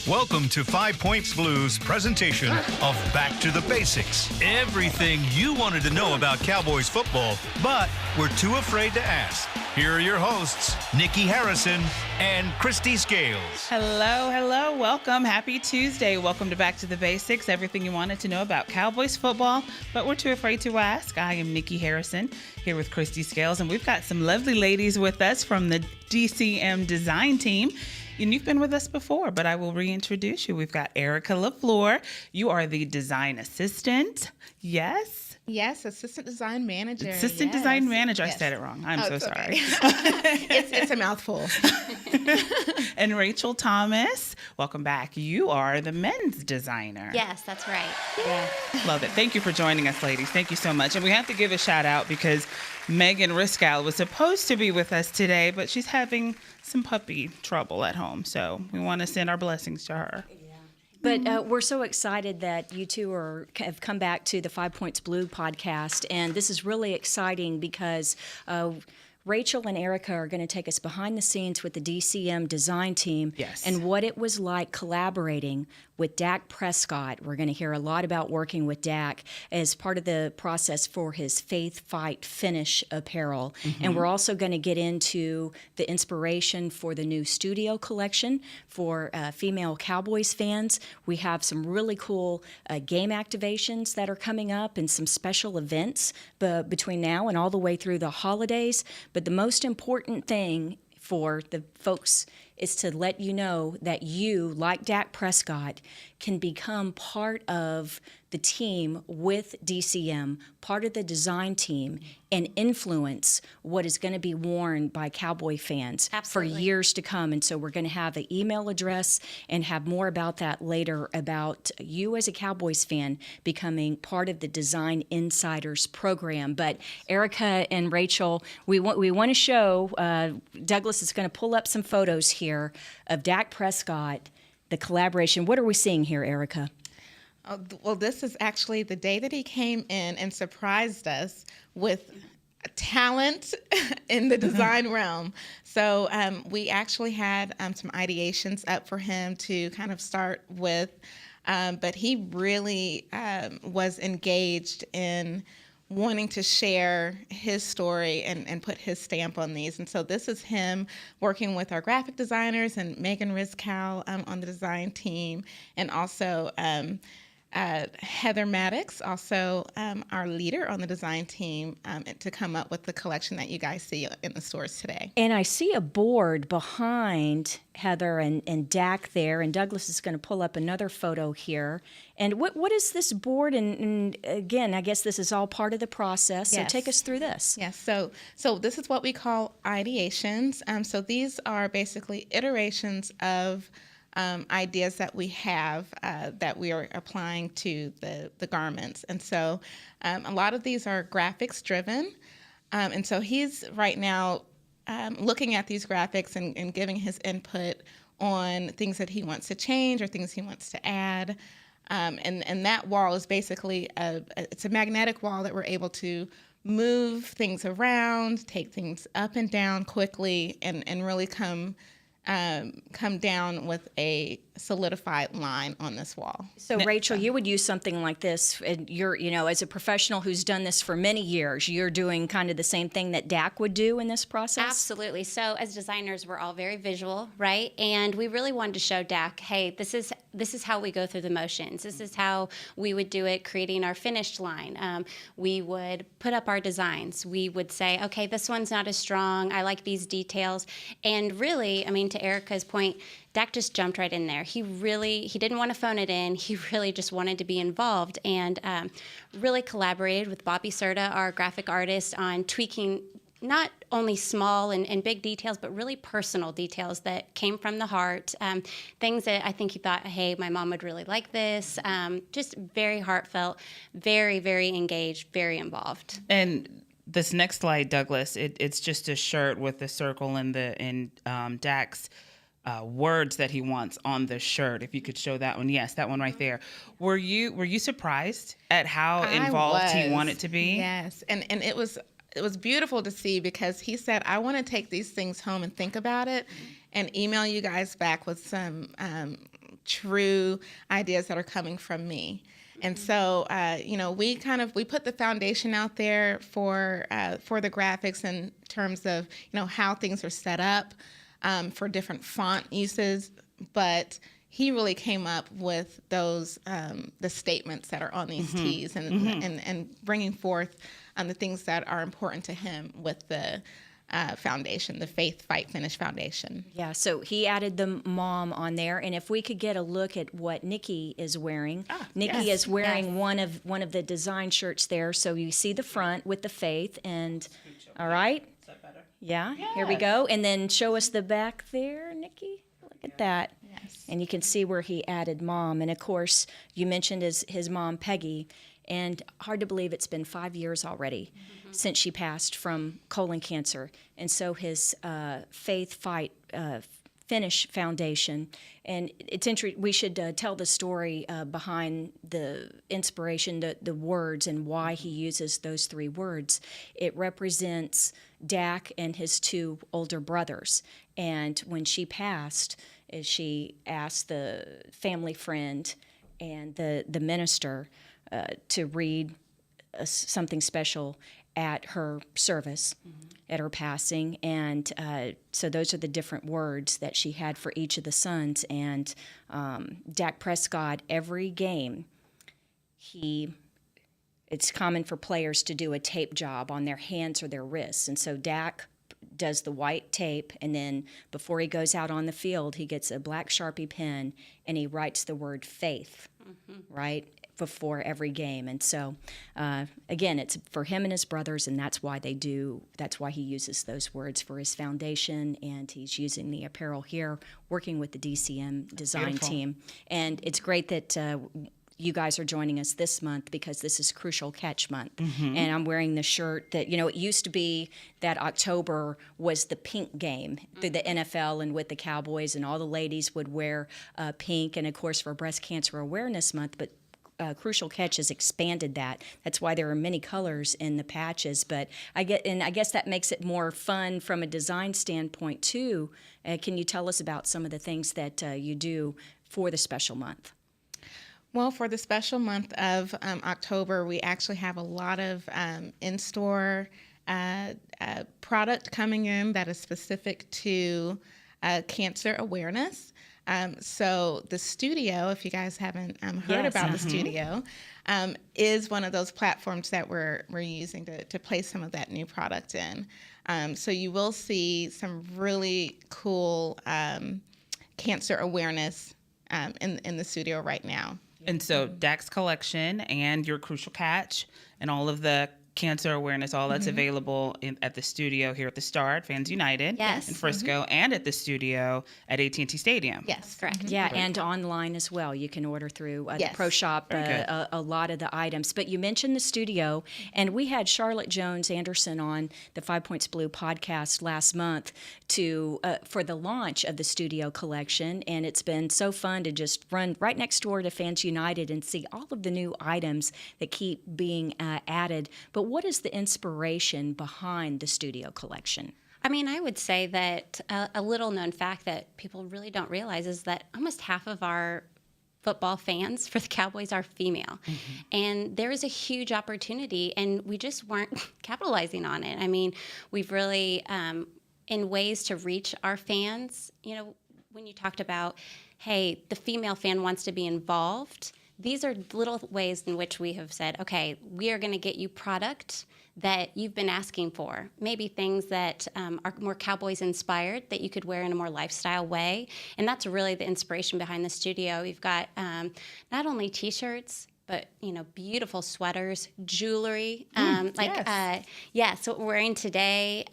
Welcome to 5 Points Blues presentation of Back to the Basics. Everything you wanted to know about Cowboys football, but were too afraid to ask. Here are your hosts, Nikki Harrison and Christy Scales. Hello. Welcome. Happy Tuesday. Welcome to Back to the Basics. Everything you wanted to know about Cowboys football, but were too afraid to ask. I am Nikki Harrison here with Christy Scales, and we've got some lovely ladies with us from the DCM design team. And you've been with us before, but I will reintroduce you. We've got Erica LaFleur. You are the design assistant. Yes? Yes, assistant design manager. Design manager. Yes. I said it wrong. I'm so sorry. Okay. it's a mouthful. And Rachel Thomas, welcome back. You are the men's designer. Yes, that's right. Yeah. Love it. Thank you for joining us, ladies. Thank you so much. And we have to give a shout out because Megan Riscal was supposed to be with us today, but she's having some puppy trouble at home. So we want to send our blessings to her. But we're so excited that you two have come back to the 5 Points Blue podcast. And this is really exciting because Rachel and Erica are going to take us behind the scenes with the DCM design team. Yes. And what it was like collaborating with Dak Prescott. We're going to hear a lot about working with Dak as part of the process for his Faith Fight Finish apparel. Mm-hmm. And we're also going to get into the inspiration for the new studio collection for female Cowboys fans. We have some really cool game activations that are coming up and some special events between now and all the way through the holidays. But the most important thing for the folks is to let you know that you, like Dak Prescott, can become part of the team with DCM, part of the design team, and influence what is going to be worn by Cowboy fans Absolutely. For years to come. And so we're going to have an email address and have more about that later, about you as a Cowboys fan becoming part of the Design Insiders program. But Erica and Rachel, we want to show, Douglas is going to pull up some photos here of Dak Prescott, the collaboration. What are we seeing here, Erica? Well, this is actually the day that he came in and surprised us with talent in the design realm. So we actually had some ideations up for him to kind of start with, but he really was engaged in wanting to share his story and put his stamp on these. And so this is him working with our graphic designers and Megan Riscal on the design team, and also Heather Maddox, also our leader on the design team, to come up with the collection that you guys see in the stores today. And I see a board behind Heather and Dak there, and Douglas is going to pull up another photo here. And what is this board? And again, I guess this is all part of the process. Yes. So take us through this. Yes. So this is what we call ideations. So these are basically iterations of ideas that we have that we are applying to the garments. And so a lot of these are graphics driven. And so he's right now looking at these graphics and giving his input on things that he wants to change or things he wants to add. And that wall is basically it's a magnetic wall that we're able to move things around, take things up and down quickly, and really come down with a solidified line on this wall. So Rachel, you would use something like this, and you're, as a professional who's done this for many years, you're doing kind of the same thing that Dak would do in this process? Absolutely. So as designers, we're all very visual, right? And we really wanted to show Dak, hey, this is how we go through the motions. This is how we would do it, creating our finished line. We would put up our designs. We would say, okay, this one's not as strong. I like these details. And really, to Erica's point, Dak just jumped right in there. He didn't want to phone it in. He really just wanted to be involved, and really collaborated with Bobby Serta, our graphic artist, on tweaking not only small and big details, but really personal details that came from the heart. Things that I think he thought, hey, my mom would really like this. Just very heartfelt, very, very engaged, very involved. And this next slide, Douglas, it's just a shirt with the circle and Dak's words that he wants on the shirt. If you could show that one. Yes, that one right there. Were you surprised at how involved he wanted to be? Yes, and it was beautiful to see, because he said, I want to take these things home and think about it and email you guys back with some true ideas that are coming from me. And so, we put the foundation out there for the graphics in terms of, how things are set up for different font uses. But he really came up with those, the statements that are on these tees and bringing forth the things that are important to him with the foundation, the Faith, Fight, Finish Foundation. Yeah, so he added the mom on there, and if we could get a look at what Nikki is wearing. Nikki is wearing one of the design shirts there, so you see the front with the Faith, and all right. Is that better? Yeah, here we go, and then show us the back there, Nikki. Look at that. Yes. And you can see where he added mom, and of course you mentioned his mom Peggy. And hard to believe it's been 5 years already since she passed from colon cancer. And so his Faith, Fight, Finish Foundation, and it's interesting, we should tell the story behind the inspiration, the words, and why he uses those 3 words. It represents Dak and his 2 older brothers. And when she passed, she asked the family friend and the minister to read something special at her service, at her passing. And so those are the different words that she had for each of the sons. And Dak Prescott, every game, it's common for players to do a tape job on their hands or their wrists. And so Dak does the white tape, and then before he goes out on the field, he gets a black Sharpie pen and he writes the word faith, right, before every game. And so again, it's for him and his brothers, and that's why he uses those words for his foundation, and he's using the apparel here, working with the DCM design team. And it's great that you guys are joining us this month because this is Crucial Catch Month. And I'm wearing the shirt that, it used to be that October was the pink game through the NFL and with the Cowboys, and all the ladies would wear pink, and of course for Breast Cancer Awareness Month, but Crucial Catch has expanded that. That's why there are many colors in the patches. But I guess that makes it more fun from a design standpoint too. Can you tell us about some of the things that you do for the special month? Well, for the special month of October, we actually have a lot of in-store product coming in that is specific to cancer awareness. So the studio, if you guys haven't heard about the studio, is one of those platforms that we're using to place some of that new product in. So you will see some really cool cancer awareness in the studio right now. And so Dak's collection and your Crucial Catch and all of the cancer awareness, all that's available at the studio here at the Star at Fans United in Frisco, and at the studio at AT&T Stadium. Yes, correct. Yeah, and online as well. You can order through the Pro Shop a lot of the items. But you mentioned the studio, and we had Charlotte Jones Anderson on the 5 Points Blue podcast last month for the launch of the studio collection, and it's been so fun to just run right next door to Fans United and see all of the new items that keep being added. But what is the inspiration behind the studio collection? I mean, I would say that a little known fact that people really don't realize is that almost half of our football fans for the Cowboys are female. And there is a huge opportunity, and we just weren't capitalizing on it. I mean, we've really, in ways to reach our fans, when you talked about, hey, the female fan wants to be involved, these are little ways in which we have said, okay, we are going to get you product that you've been asking for. Maybe things that are more Cowboys inspired that you could wear in a more lifestyle way. And that's really the inspiration behind the studio. We've got not only T-shirts, but beautiful sweaters, jewelry, so what we're wearing today,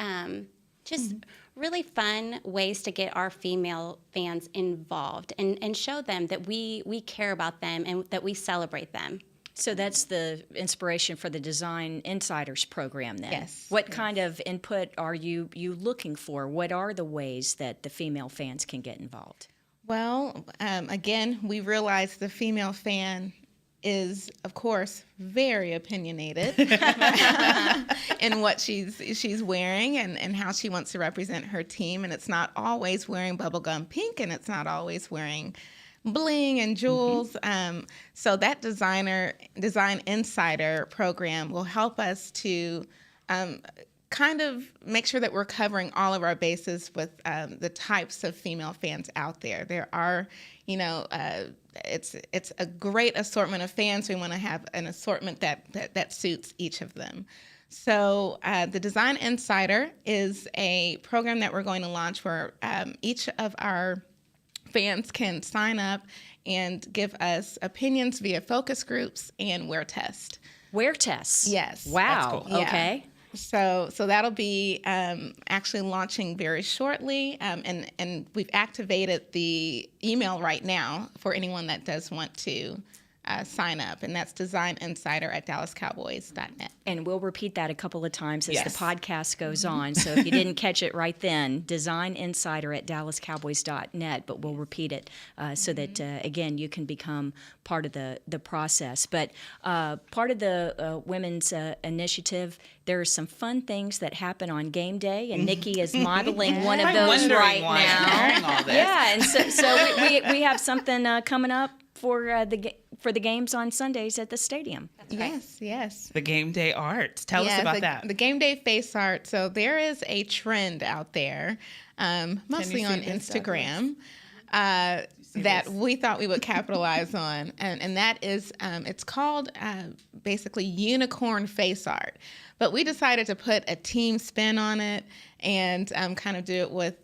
just really fun ways to get our female fans involved and show them that we care about them and that we celebrate them. So that's the inspiration for the Design Insiders program then. Yes. What kind of input are you looking for? What are the ways that the female fans can get involved? Well, again, we realize the female fan is, of course, very opinionated in what she's wearing and how she wants to represent her team. And it's not always wearing bubblegum pink, and it's not always wearing bling and jewels. So that Design Insider program will help us to kind of make sure that we're covering all of our bases with the types of female fans out there. There are, it's a great assortment of fans. We want to have an assortment that suits each of them. So the Design Insider is a program that we're going to launch where each of our fans can sign up and give us opinions via focus groups and wear test. Wear tests? Yes. Wow. Yeah. Okay. So that'll be actually launching very shortly, and we've activated the email right now for anyone that does want to sign up, and that's designinsider@dallascowboys.net. And we'll repeat that a couple of times as Yes. the podcast goes on. So if you didn't catch it right then, designinsider@dallascowboys.net, but we'll repeat it so that, again, you can become part of the process. But part of the women's initiative, there are some fun things that happen on game day, and Nikki is modeling one of I'm those wondering right why I'm now. hearing all this. Yeah, and so we have something coming up for the games on Sundays at the stadium. Yes. The game day art. Tell us about that. The game day face art. So there is a trend out there, mostly see on this, Instagram, that we thought we would capitalize on, and that is it's called basically unicorn face art. But we decided to put a team spin on it and kind of do it with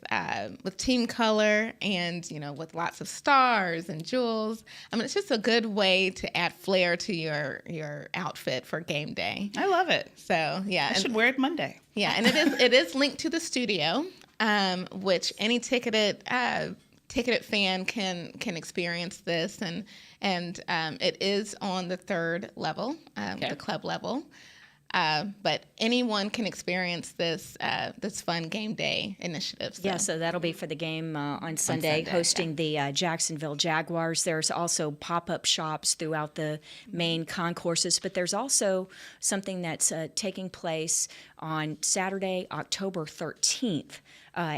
team color and with lots of stars and jewels. I mean, it's just a good way to add flair to your outfit for game day. I love it. So yeah, I should wear it Monday. yeah, and it is linked to the studio, which any ticketed fan can experience this, and it is on the third level, the club level. But anyone can experience this fun game day initiative. So. Yeah, so that'll be for the game on Sunday, hosting the Jacksonville Jaguars. There's also pop-up shops throughout the main concourses, but there's also something that's taking place on Saturday, October 13th.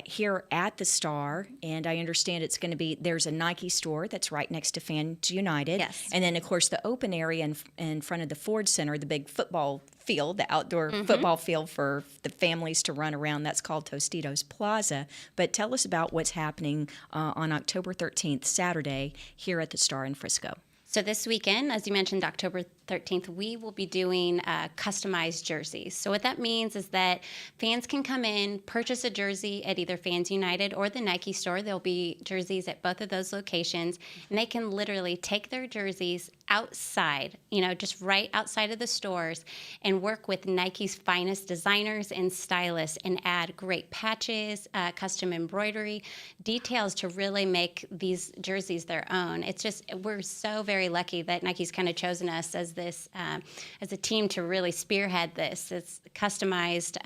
Here at the Star, and I understand it's going to be, there's a Nike store that's right next to Fans United. Yes. And then, of course, the open area in front of the Ford Center, the big football field, the outdoor football field for the families to run around, that's called Tostitos Plaza. But tell us about what's happening on October 13th, Saturday, here at the Star in Frisco. So this weekend, as you mentioned, October 13th, we will be doing customized jerseys. So what that means is that fans can come in, purchase a jersey at either Fans United or the Nike store. There'll be jerseys at both of those locations, and they can literally take their jerseys outside, just right outside of the stores, and work with Nike's finest designers and stylists and add great patches, custom embroidery, details to really make these jerseys their own. It's just, we're so very lucky that Nike's kind of chosen us as this, as a team to really spearhead this. It's customized,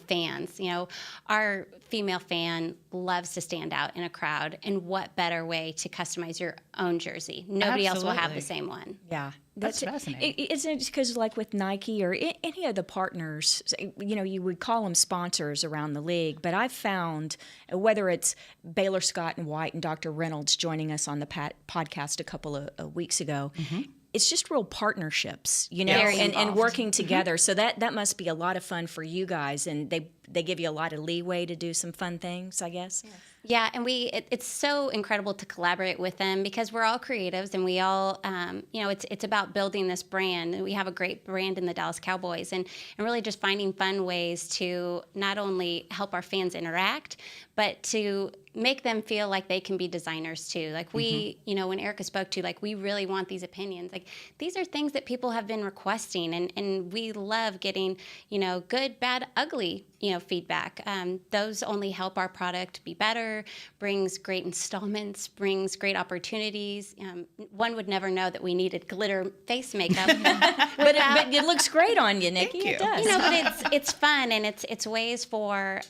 fans. Our female fan loves to stand out in a crowd, and what better way to customize your own jersey? Nobody else will have Absolutely. the same one. Yeah. That's fascinating. Isn't it because, like with Nike or any of the partners, you would call them sponsors around the league, but I've found, whether it's Baylor Scott and White and Dr. Reynolds joining us on the podcast a couple of weeks ago, it's just real partnerships, Very and involved. working together. So that must be a lot of fun for you guys, and they give you a lot of leeway to do some fun things, I guess. Yeah, and it's so incredible to collaborate with them because we're all creatives and we all, it's about building this brand. We have a great brand in the Dallas Cowboys and really just finding fun ways to not only help our fans interact, but to make them feel like they can be designers too. Like we, when Erica spoke to, like we really want these opinions. Like these are things that people have been requesting and we love getting, good, bad, ugly, feedback. Those only help our product be better, brings great installments, brings great opportunities. One would never know that we needed glitter face makeup. But it looks great on you, Nikki. Thank you. It does. But it's fun and it's ways for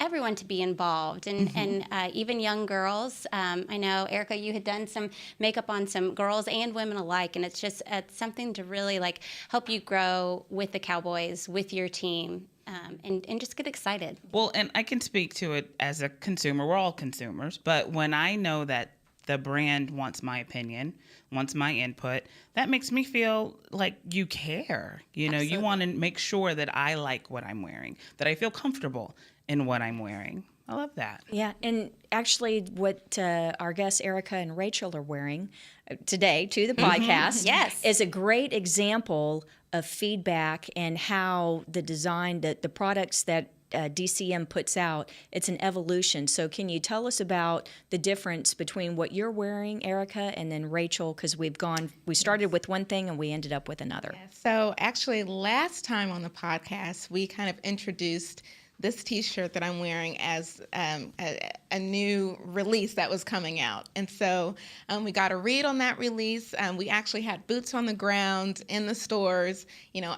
everyone to be involved and even young girls. I know, Erica, you had done some makeup on some girls and women alike, and it's something to really help you grow with the Cowboys, with your team. And just get excited. Well, and I can speak to it as a consumer. We're all consumers. But when I know that the brand wants my opinion, wants my input, that makes me feel like you care. You know, you want to make sure that I like what I'm wearing, that I feel comfortable in what I'm wearing. I love that. Yeah, and actually, what our guests Erica and Rachel are wearing today to the podcast Yes. is a great example of feedback and how the design, the products that DCM puts out, it's an evolution. So can you tell us about the difference between what you're wearing, Erica, and then Rachel? Because we started with one thing and we ended up with another. So actually, last time on the podcast, we kind of introduced this T-shirt that I'm wearing as a new release that was coming out. And so we got a read on that release. We actually had boots on the ground in the stores,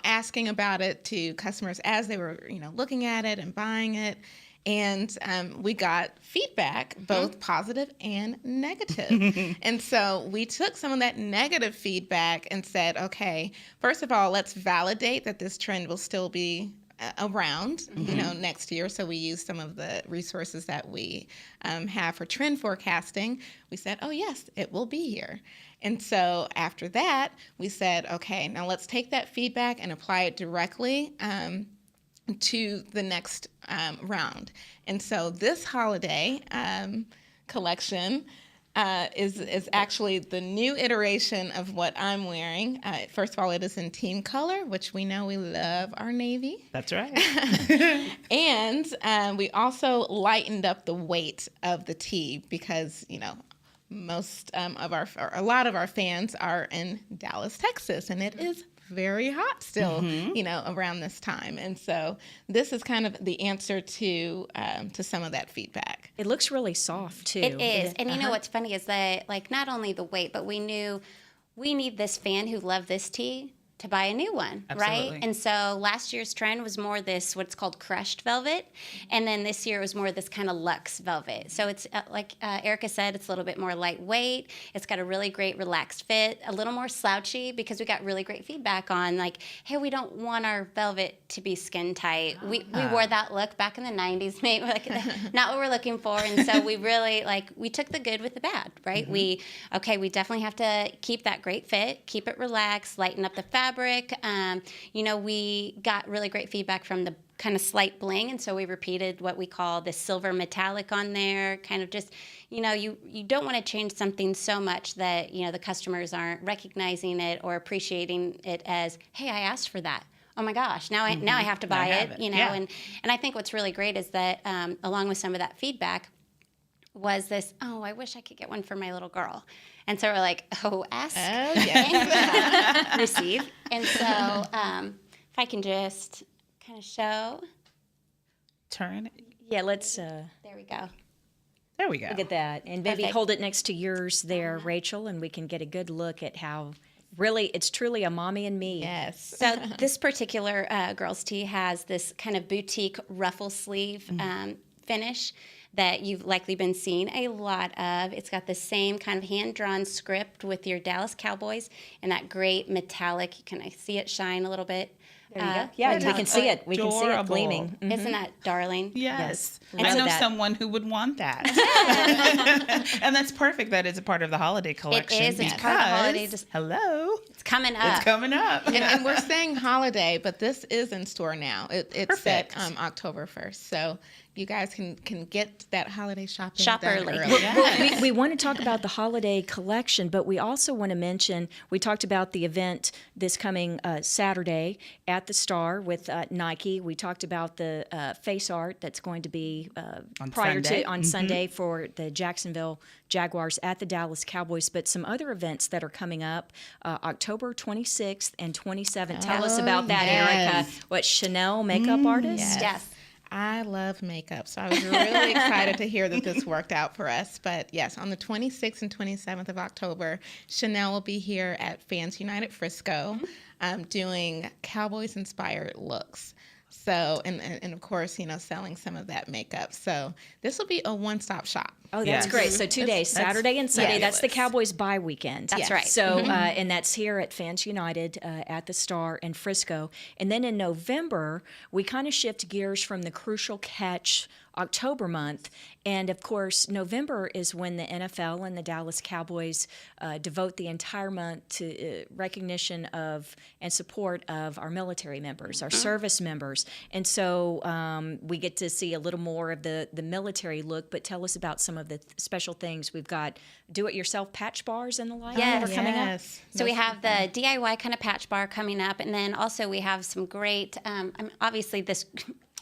asking about it to customers as they were, looking at it and buying it. And we got feedback, both positive and negative. And so we took some of that negative feedback and said, okay, first of all, let's validate that this trend will still be around, next year. So we used some of the resources that we have for trend forecasting. We said, oh, yes, it will be here. And so after that, we said, okay, now let's take that feedback and apply it directly to the next round. And so this holiday collection is actually the new iteration of what I'm wearing. First of all, it is in team color, which we know we love our navy. That's right. And we also lightened up the weight of the tee because, most a lot of our fans are in Dallas, Texas, and it is very hot still, around this time. And so this is kind of the answer to some of that feedback. It looks really soft, too. It is. And you know what's funny is that, not only the weight, but we knew we need this fan who loved this tee to buy a new one, Absolutely. right? And so last year's trend was more this, what's called crushed velvet. And then this year it was more this kind of luxe velvet. So it's, like Erica said, it's a little bit more lightweight. It's got a really great relaxed fit, a little more slouchy because we got really great feedback on hey, we don't want our velvet to be skin tight. We wore that look back in the 90s, maybe not what we're looking for. And so we really, we took the good with the bad, right? We definitely have to keep that great fit, keep it relaxed, lighten up the fabric. We got really great feedback from the kind of slight bling, and so we repeated what we call the silver metallic on there, kind of just, you don't want to change something so much that, the customers aren't recognizing it or appreciating it as, hey, I asked for that. Oh my gosh, now I have to buy it, Yeah. And I think what's really great is that along with some of that feedback was this, oh, I wish I could get one for my little girl. And so we're like, ask, yes. receive. And so if I can just kind of show. Turn. Yeah, let's There we go. There we go. look at that. And maybe Perfect. hold it next to yours there, Rachel, and we can get a good look at how really it's truly a mommy and me. Yes. So this particular girl's tee has this kind of boutique ruffle sleeve finish that you've likely been seeing a lot of. It's got the same kind of hand-drawn script with your Dallas Cowboys and that great metallic. Can I see it shine a little bit? There you go. Yeah, we can see it. We can see it Adorable. gleaming. Isn't that darling? Yes. Yes. I know That. someone who would want that. And that's perfect that it's a part of the holiday collection. is. It's part of the holiday. because- Hello. It's coming up. It's coming up. And we're saying holiday, but this is in store now. It's set Perfect. October 1st. So you guys can get that holiday shopping Shop done early. Yes. We want to talk about the holiday collection, but we also want to mention, we talked about the event this coming Saturday at the Star with Nike. We talked about the face art that's going to be On prior Sunday. to on Sunday for the Jacksonville Jaguars at the Dallas Cowboys, but some other events that are coming up October 26th and 27th. Tell us about that, yes. Erica. What, Chanel makeup artist? Yes. I love makeup, so I was really excited to hear that this worked out for us. But yes, on the 26th and 27th of October, Chanel will be here at Fans United Frisco doing Cowboys-inspired looks. So, and of course, selling some of that makeup. So this will be a one-stop shop. Oh, that's Yes. great. So 2 days, That's Saturday and Sunday. That's the fabulous. Cowboys bye weekend. That's right. So, and that's here at Fans United at the Star in Frisco. And then in November, we kind of shift gears from the Crucial Catch October month. And of course, November is when the NFL and the Dallas Cowboys devote the entire month to recognition of and support of our military members, our service members. And so we get to see a little more of the military look, but tell us about some of the special things. We've got do-it-yourself patch bars and the like that are coming up. Yes. So we have the DIY kind of patch bar coming up, and then also we have some great, obviously this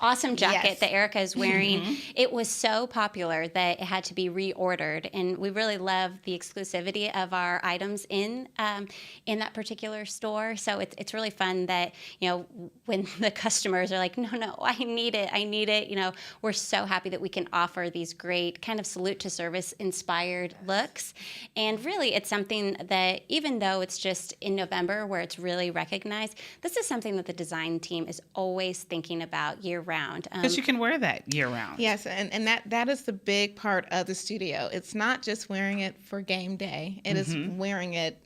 awesome jacket Yes. that Erica is wearing. It was so popular that it had to be reordered, and we really love the exclusivity of our items in that particular store. So it's really fun that, you know, when the customers are like, no, I need it. You know, we're so happy that we can offer these great kind of salute to service inspired looks. And really, it's something that even though it's just in November where it's really recognized, this is something that the design team is always thinking about year round. Because you can wear that year round. Yes, and that is the big part of the studio. It's not just wearing it for game day. It is wearing it.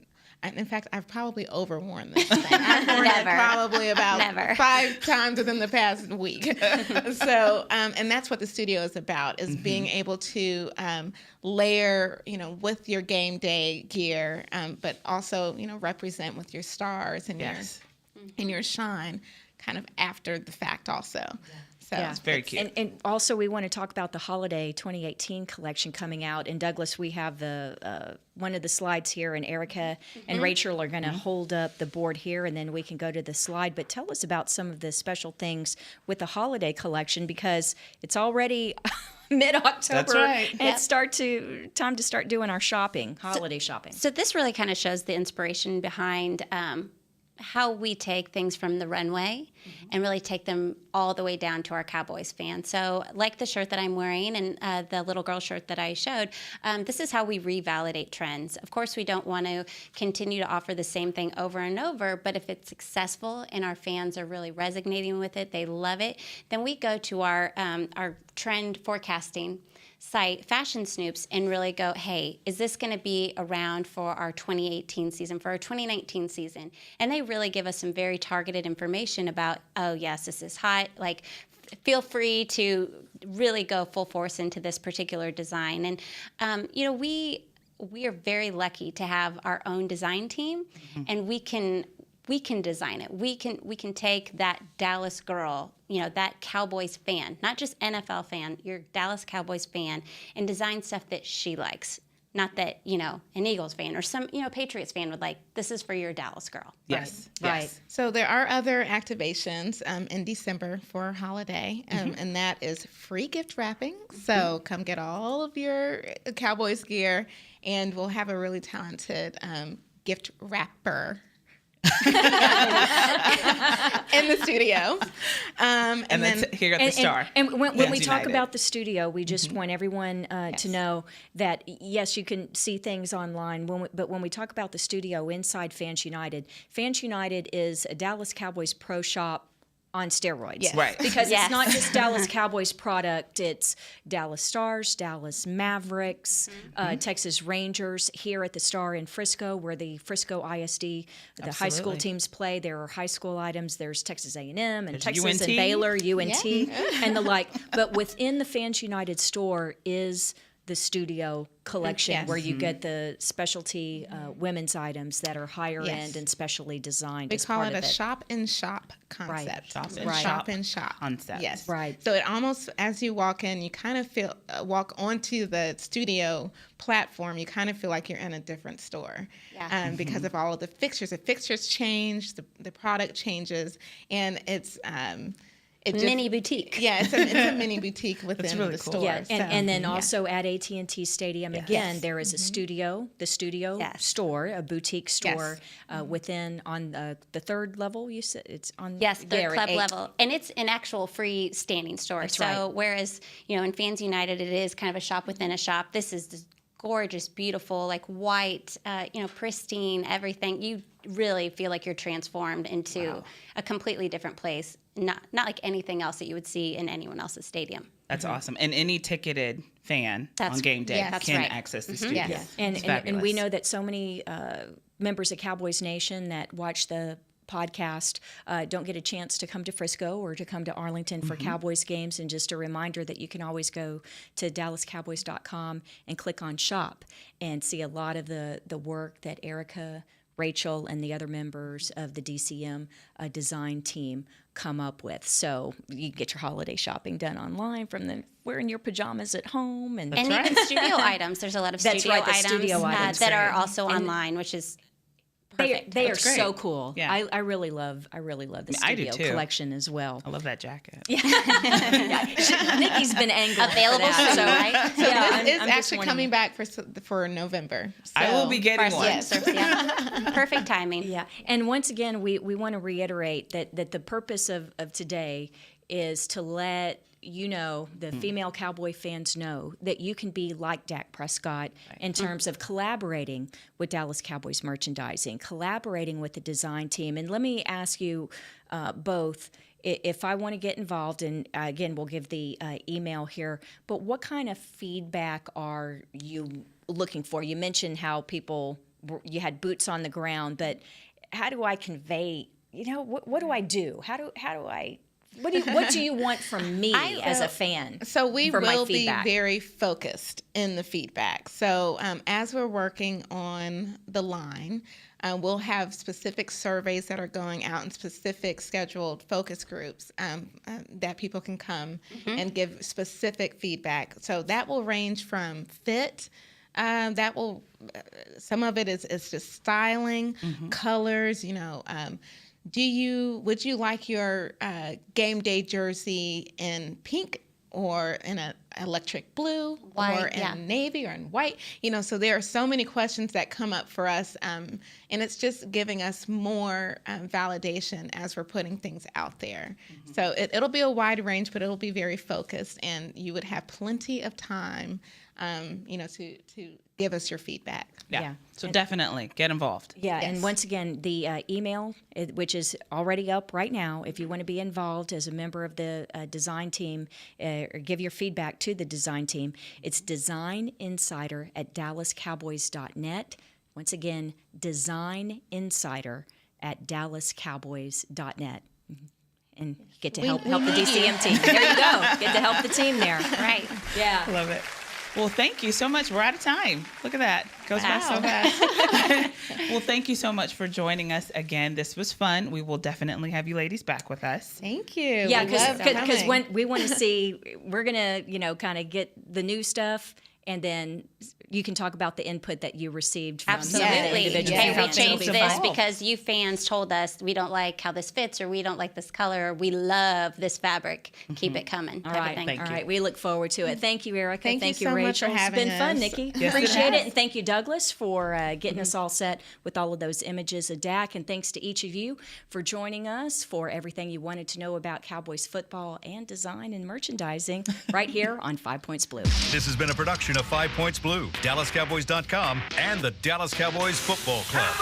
And in fact, I've probably overworn this thing. I've worn it Never. probably about Never. 5 times within the past week. So, and that's what the studio is about, is being able to layer, you know, with your game day gear, but also, you know, represent with your stars and Yes. your shine kind of after the fact also. So Yeah. It's very cute. And also, we want to talk about the holiday 2018 collection coming out. And Douglas, we have the one of the slides here, and Erica and Rachel are going to hold up the board here, and then we can go to the slide. But tell us about some of the special things with the holiday collection, because it's already mid-October. That's right. And it's time to start doing our shopping, holiday shopping. So this really kind of shows the inspiration behind how we take things from the runway and really take them all the way down to our Cowboys fans. So like the shirt that I'm wearing and the little girl shirt that I showed, this is how we revalidate trends. Of course, we don't want to continue to offer the same thing over and over, but if it's successful and our fans are really resonating with it, they love it, then we go to our trend forecasting site, Fashion Snoops, and really go, hey, is this going to be around for our 2018 season, for our 2019 season? And they really give us some very targeted information about, oh, yes, this is hot. Like, feel free to really go full force into this particular design. And, you know, we are very lucky to have our own design team, and we can design it. We can take that Dallas girl, you know, that Cowboys fan, not just NFL fan, your Dallas Cowboys fan, and design stuff that she likes. Not that, you know, an Eagles fan or some, you know, Patriots fan would like, this is for your Dallas girl. Yes. Right. Yes. So there are other activations in December for holiday, and that is free gift wrapping. So come get all of your Cowboys gear, and we'll have a really talented gift wrapper in the studio. And then here at the Star. And when Fans we talk United. about the studio, we just want everyone to know that, yes, you can see things online, but when we talk about the studio inside Fans United is a Dallas Cowboys pro shop on steroids. Yes. Right. Because Yes. it's not just Dallas Cowboys product, it's Dallas Stars, Dallas Mavericks, Texas Rangers here at the Star in Frisco, where the Frisco ISD, the high school Absolutely. teams play. There are high school items. There's Texas A&M and There's Texas UNT. and Baylor, UNT, and the like. But within the Fans United store is the studio collection, Yes. where you get the specialty women's items that are higher Yes. end and specially designed We as call part it of a it. shop in shop concept. Shop in Shop shop in shop concept. Yes. Right. So it almost, as you walk in, you kind of feel walk onto the studio platform. You kind of feel like you're in a different store, Yeah. because of all of the fixtures. The fixtures change, the product changes, and it's it just, Mini boutique. Yeah, it's a mini boutique within really the cool. store. Yeah, and, So, and then yeah. also at AT&T Stadium, again, Yes. there is a studio, the studio Yes. store, a boutique store within on the third level. You said it's on Yes, there third at club 8. level. And it's an actual free standing store. That's so right. whereas, you know, in Fans United, it is kind of a shop within a shop. This is this gorgeous, beautiful, like white, you know, pristine, everything. really feel like you're transformed into a completely different place, not like anything else that you would see in anyone else's stadium. That's awesome. And any ticketed fan on game day yes. That's can right. access the studio. Yes. And, It's and we fabulous. know that so many members of Cowboys Nation that watch the podcast don't get a chance to come to Frisco or to come to Arlington for Cowboys games. And just a reminder that you can always go to DallasCowboys.com and click on shop and see a lot of the work that Erica, Rachel, and the other members of the DCM design team come up with. So you get your holiday shopping done online from wearing your pajamas at home. And And even studio items. There's a lot of That's studio right, the items, studio items. that are Great. also online, which is perfect. They are That's great. so cool. Yeah. I really love the I do studio too. collection as well. I love that jacket. Nikki's been angling Available for that, soon, right? So yeah, it's I'm just actually wanting- coming back for November. I will So- be getting one. Yes. Yeah. Perfect timing. Yeah, and once again, we want to reiterate that the purpose of today is to let you know, the female Cowboy fans know that you can be like Dak Prescott in terms of collaborating with Dallas Cowboys merchandising, collaborating with the design team. And let me ask you both, if I want to get involved, and again, we'll give the email here, but what kind of feedback are you looking for? You mentioned how you had boots on the ground, but how do I convey, what do I do? How do I what do you want from me as a fan? So we for my will be feedback? very focused in the feedback. So as we're working on the line, we'll have specific surveys that are going out and specific scheduled focus groups that people can come and give specific feedback. So that will range from fit. Some of it is just styling, colors, would you like your game day jersey in pink or in an electric blue White, or in yeah. navy or in white? So there are so many questions that come up for us, and it's just giving us more validation as we're putting things out there. So it'll be a wide range, but it'll be very focused, and you would have plenty of time, to give us your feedback. Yeah. So definitely get involved. Yeah, and Yes. once again, the email, which is already up right now, if you want to be involved as a member of the design team or give your feedback to the design team, it's designinsider@dallascowboys.net. Once again, designinsider@dallascowboys.net. And you get to help the DCM team. There you go. Get to help the team there. Right. Yeah. Love it. Well, thank you so much. We're out of time. Look at that. Goes by so Wow. fast. Well, thank you so much for joining us again. This was fun. We will definitely have you ladies back with us. Thank you. Yeah, We love because coming. when we want to see, we're gonna kind of get the new stuff, and then you can talk about the input that you received from some of the Absolutely. individual Hey, we fans. changed It'll this evolve. because you fans told us we don't like how this fits, or we don't like this color, or we love this fabric. Keep it coming. All type of right, thing. Thank all you. right. We look forward to it. Thank you, Erica. Thank you so Rachel. much for having It's been fun, us. Nikki. Yes, it Appreciate it, has. and thank you, Douglas, for getting us all set with all of those images of Dak. And thanks to each of you for joining us for everything you wanted to know about Cowboys football and design and merchandising right here on 5 Points Blue. This has been a production of 5 Points Blue, DallasCowboys.com, and the Dallas Cowboys Football Club.